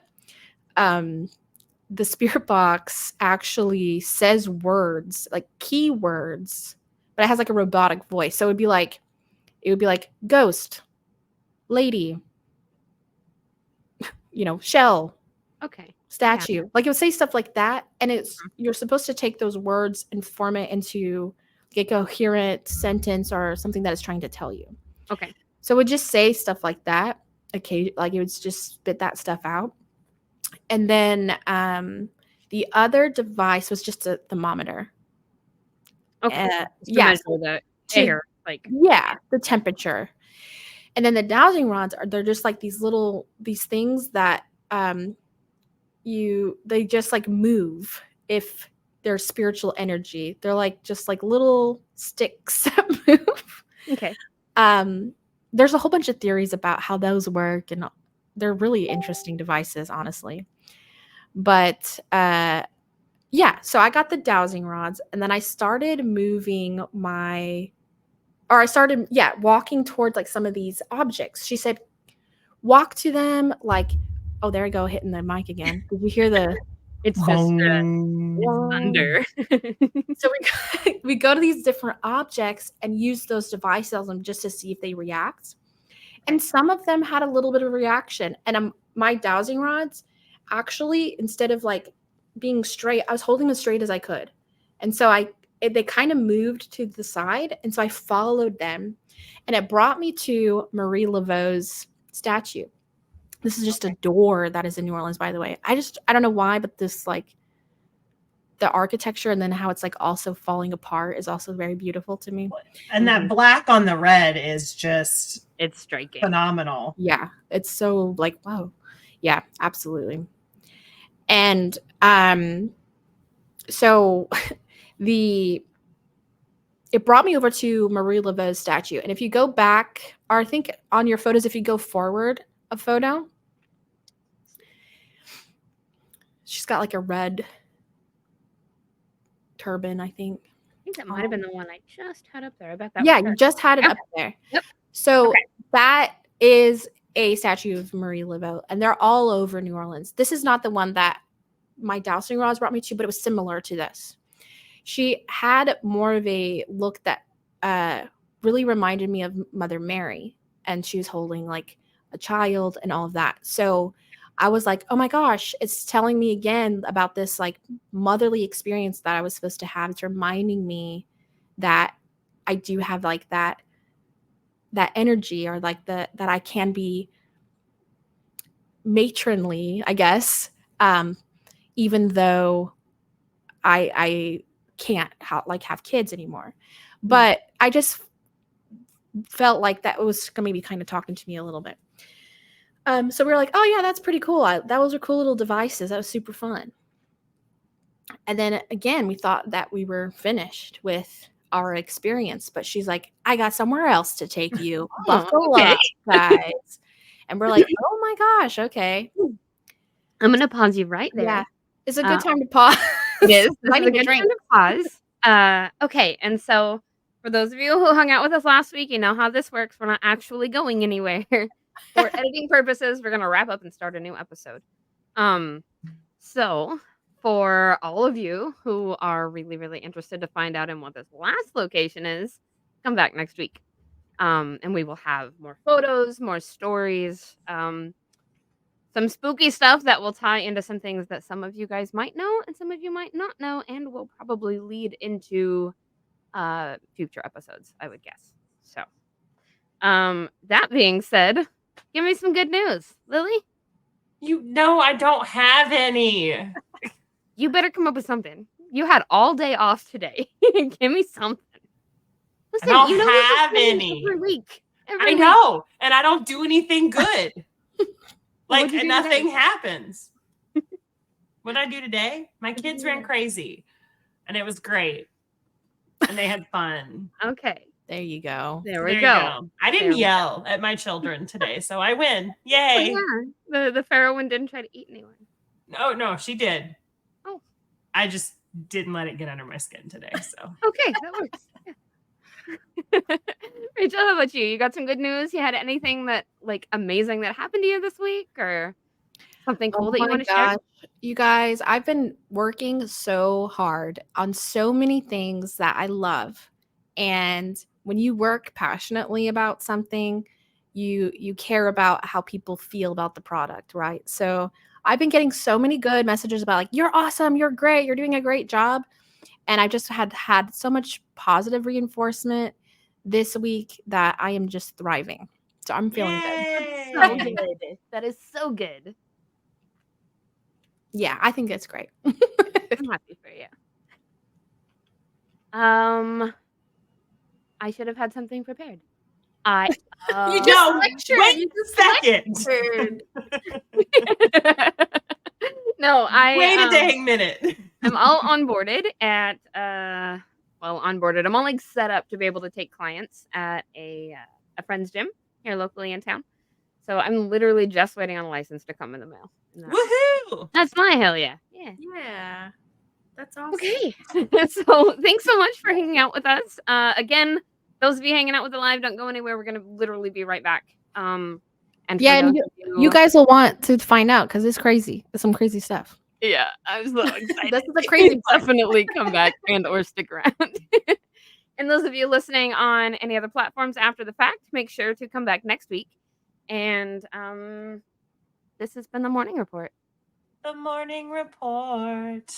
The spirit box actually says words, like keywords, but it has like a robotic voice. So it would be like ghost, lady, shell, statue. Like it would say stuff like that, and you're supposed to take those words and form it into a coherent sentence or something that it's trying to tell you. Okay. So it would just say stuff like that. Okay, like it would just spit that stuff out. And then the other device was just a thermometer. Okay. To measure the air, the temperature. And then the dowsing rods they're just like these things that they just like move if there's spiritual energy. They're like just like little sticks that move. Okay. There's a whole bunch of theories about how those work, and they're really interesting devices, honestly. But so I got the dowsing rods, and then I started walking towards like some of these objects. She said, walk to them like, oh, there we go, hitting the mic again. Did you hear the? It's just thunder. So we go to these different objects and use those devices on them just to see if they react. And some of them had a little bit of reaction. And my dowsing rods, actually, instead of like being straight, I was holding them as straight as I could. And so they kind of moved to the side. And so I followed them, and it brought me to Marie Laveau's statue. This is just a door that is in New Orleans, by the way. I don't know why, but this like the architecture and then how it's like also falling apart is also very beautiful to me. And that black on the red is just, it's striking, phenomenal. Yeah, it's so like, wow. Yeah, absolutely. And so it brought me over to Marie Laveau's statue. And if you go back, or I think on your photos, if you go forward a photo, she's got like a red turban, I think. I think that might have been the one I just had up there. I bet that Yeah, was her. you just had it up there. Yep. So Okay. that is a statue of Marie Laveau, and they're all over New Orleans. This is not the one that my dowsing rods brought me to, but it was similar to this. She had more of a look that really reminded me of Mother Mary, and she was holding like a child and all of that. So I was like, oh my gosh, it's telling me again about this like motherly experience that I was supposed to have. It's reminding me that I do have like that energy, or like that I can be matronly, I guess, even though I can't have kids anymore. But I just felt like that was going to be kind of talking to me a little bit. So we were like, oh yeah, that's pretty cool. That was a cool little devices. That was super fun. And then again, we thought that we were finished with our experience, but she's like, I got somewhere else to take you. Buckle up, guys. And we're like, oh my gosh, okay. I'm going to pause you right there. Yeah. It's a good time to pause. It is. This is a good time to pause. Okay, and so for those of you who hung out with us last week, you know how this works. We're not actually going anywhere. For editing purposes, we're going to wrap up and start a new episode. So for all of you who are really, really interested to find out in what this last location is, come back next week. And we will have more photos, more stories, some spooky stuff that will tie into some things that some of you guys might know and some of you might not know, and will probably lead into future episodes, I would guess. So that being said, give me some good news. Lily? I don't have any. You better come up with something. You had all day off today. Give me something. Listen, I don't have any. Every week. I know. And I don't do anything good. Like, nothing happens. What did I do today? My kids ran crazy. And it was great. And they had fun. Okay. There you go. There we go. I didn't yell at my children today, so I win. Yay. Oh, yeah. The Pharaoh one didn't try to eat anyone. No, she did. Oh. I just didn't let it get under my skin today, so. Okay, that works. Yeah. Rachel, how about you? You got some good news? You had anything that like amazing that happened to you this week, or something cool that you want to share? You guys, I've been working so hard on so many things that I love. And when you work passionately about something, you care about how people feel about the product, right? So I've been getting so many good messages about like, you're awesome, you're great, you're doing a great job. And I just had so much positive reinforcement this week that I am just thriving. So I'm feeling good. So good. That is so good. Yeah, I think it's great. I'm happy for you. I should have had something prepared. You just wait a second. No, wait a dang minute. I'm all onboarded at onboarded. I'm all like set up to be able to take clients at a friend's gym here locally in town. So I'm literally just waiting on a license to come in the mail. Woohoo! That's my hell yeah. Yeah. Yeah. That's awesome. Okay. So thanks so much for hanging out with us. Again, those of you hanging out with the live, don't go anywhere. We're gonna literally be right back. And you guys will want to find out because it's crazy. It's some crazy stuff. Yeah, I'm so excited. This is a crazy Definitely come back and or stick around. And those of you listening on any other platforms after the fact, make sure to come back next week. And this has been the Morning Report. The Morning Report.